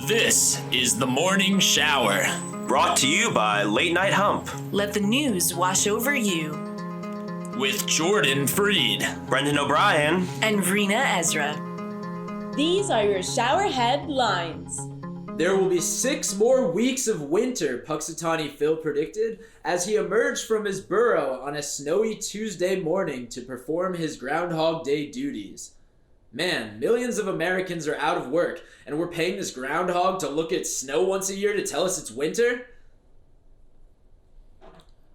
This is the Morning Shower. Brought to you by Late Night Hump. Let the news wash over you. With Jordan Freed, Brendan O'Brien, and Reena Ezra. These are your ShowerHead Lines. There will be 6 more weeks of winter, Puxatawny Phil predicted, as he emerged from his burrow on a snowy Tuesday morning to perform his Groundhog Day duties. Man, millions of Americans are out of work, and we're paying this groundhog to look at snow once a year to tell us it's winter?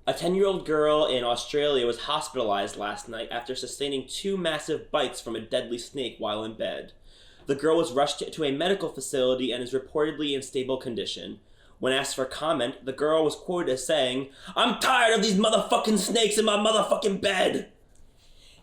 A 10-year-old girl in Australia was hospitalized last night after sustaining 2 massive bites from a deadly snake while in bed. The girl was rushed to a medical facility and is reportedly in stable condition. When asked for comment, the girl was quoted as saying, "I'm tired of these motherfucking snakes in my motherfucking bed."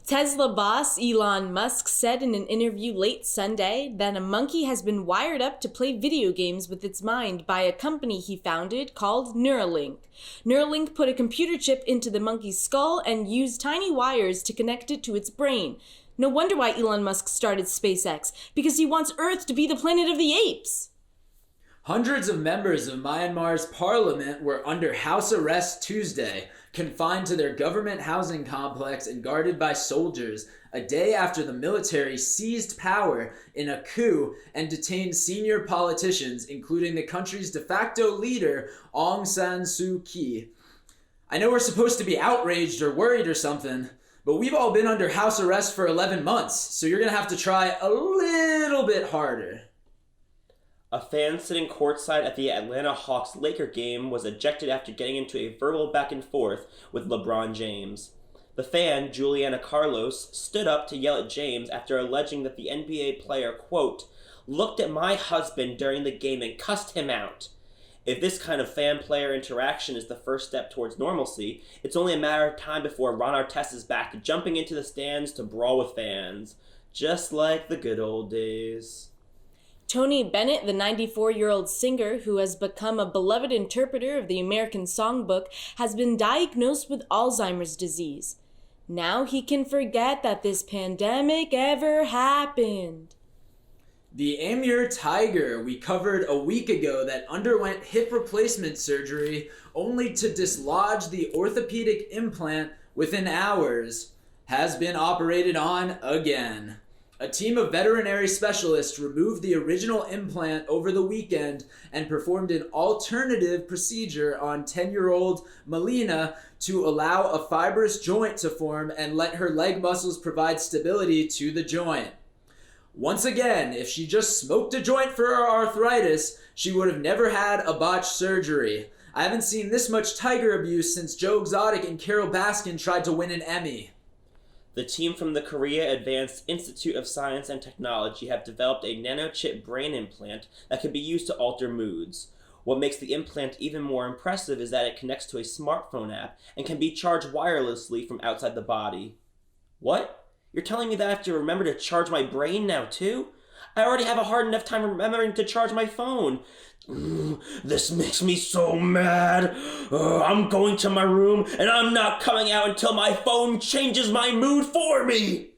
Tesla boss Elon Musk said in an interview late Sunday that a monkey has been wired up to play video games with its mind by a company he founded called Neuralink. Neuralink put a computer chip into the monkey's skull and used tiny wires to connect it to its brain. No wonder why Elon Musk started SpaceX, because he wants Earth to be the planet of the apes. Hundreds of members of Myanmar's parliament were under house arrest Tuesday, confined to their government housing complex and guarded by soldiers, a day after the military seized power in a coup and detained senior politicians, including the country's de facto leader, Aung San Suu Kyi. I know we're supposed to be outraged or worried or something, but we've all been under house arrest for 11 months, so you're going to have to try a little bit harder. A fan sitting courtside at the Atlanta Hawks-Laker game was ejected after getting into a verbal back and forth with LeBron James. The fan, Juliana Carlos, stood up to yell at James after alleging that the NBA player, quote, "looked at my husband during the game and cussed him out." If this kind of fan-player interaction is the first step towards normalcy, it's only a matter of time before Ron Artest is back jumping into the stands to brawl with fans. Just like the good old days. Tony Bennett, the 94-year-old singer who has become a beloved interpreter of the American Songbook, has been diagnosed with Alzheimer's disease. Now he can forget that this pandemic ever happened. The Amir Tiger we covered a week ago that underwent hip replacement surgery only to dislodge the orthopedic implant within hours has been operated on again. A team of veterinary specialists removed the original implant over the weekend and performed an alternative procedure on 10-year-old Melina to allow a fibrous joint to form and let her leg muscles provide stability to the joint. Once again, if she just smoked a joint for her arthritis, she would have never had a botched surgery. I haven't seen this much tiger abuse since Joe Exotic and Carol Baskin tried to win an Emmy. The team from the Korea Advanced Institute of Science and Technology have developed a nanochip brain implant that can be used to alter moods. What makes the implant even more impressive is that it connects to a smartphone app and can be charged wirelessly from outside the body. What? You're telling me that I have to remember to charge my brain now too? I already have a hard enough time remembering to charge my phone. This makes me so mad. I'm going to my room and I'm not coming out until my phone changes my mood for me.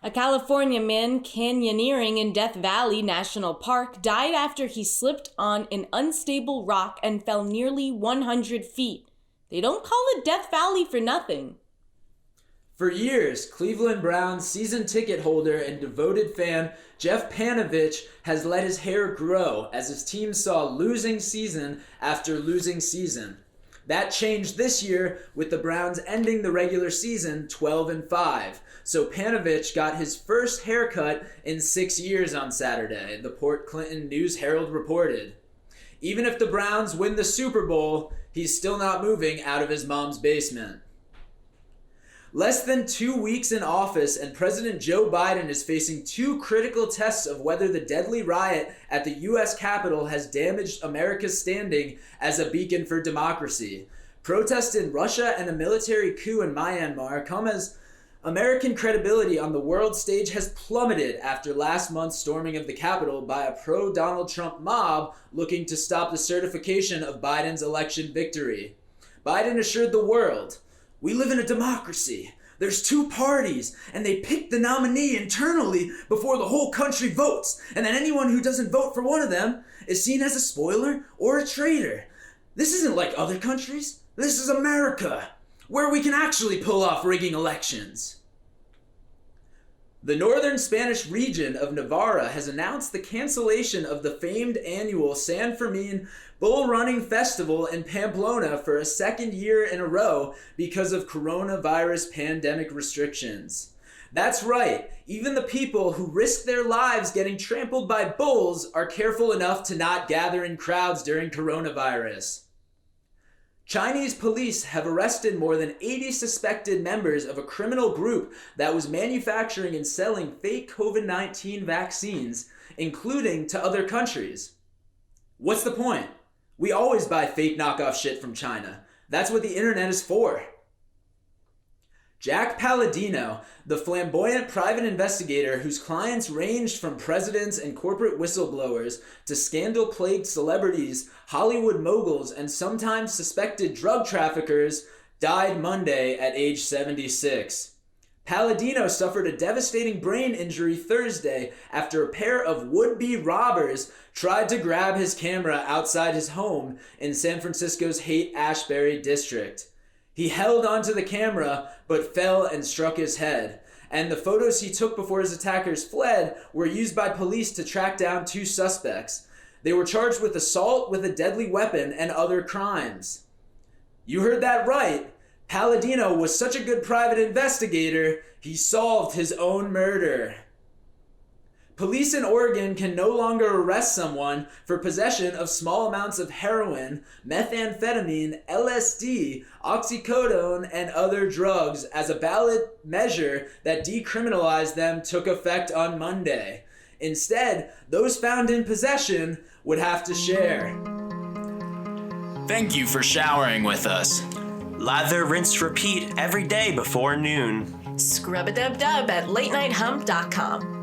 A California man canyoneering in Death Valley National Park died after he slipped on an unstable rock and fell nearly 100 feet. They don't call it Death Valley for nothing. For years, Cleveland Browns season ticket holder and devoted fan Jeff Panovich has let his hair grow as his team saw losing season after losing season. That changed this year with the Browns ending the regular season 12-5. So Panovich got his first haircut in 6 years on Saturday, the Port Clinton News-Herald reported. Even if the Browns win the Super Bowl, he's still not moving out of his mom's basement. Less than 2 weeks in office, and President Joe Biden is facing 2 critical tests of whether the deadly riot at the U.S. Capitol has damaged America's standing as a beacon for democracy. Protests in Russia and a military coup in Myanmar come as American credibility on the world stage has plummeted after last month's storming of the Capitol by a pro-Donald Trump mob looking to stop the certification of Biden's election victory. Biden assured the world, "We live in a democracy. There's two parties, and they pick the nominee internally before the whole country votes, and then anyone who doesn't vote for one of them is seen as a spoiler or a traitor. This isn't like other countries. This is America, where we can actually pull off rigging elections. The northern Spanish region of Navarra has announced the cancellation of the famed annual San Fermin bull running festival in Pamplona for a second year in a row because of coronavirus pandemic restrictions. That's right, even the people who risk their lives getting trampled by bulls are careful enough to not gather in crowds during coronavirus. Chinese police have arrested more than 80 suspected members of a criminal group that was manufacturing and selling fake COVID-19 vaccines, including to other countries. What's the point? We always buy fake knockoff shit from China. That's what the internet is for. Jack Palladino, the flamboyant private investigator whose clients ranged from presidents and corporate whistleblowers to scandal-plagued celebrities, Hollywood moguls, and sometimes suspected drug traffickers, died Monday at age 76. Palladino suffered a devastating brain injury Thursday after a pair of would-be robbers tried to grab his camera outside his home in San Francisco's Haight-Ashbury district. He held onto the camera, but fell and struck his head. And the photos he took before his attackers fled were used by police to track down two suspects. They were charged with assault with a deadly weapon and other crimes. You heard that right. Palladino was such a good private investigator, he solved his own murder. Police in Oregon can no longer arrest someone for possession of small amounts of heroin, methamphetamine, LSD, oxycodone, and other drugs as a ballot measure that decriminalized them took effect on Monday. Instead, those found in possession would have to share. Thank you for showering with us. Lather, rinse, repeat every day before noon. Scrub-a-dub-dub at latenighthump.com.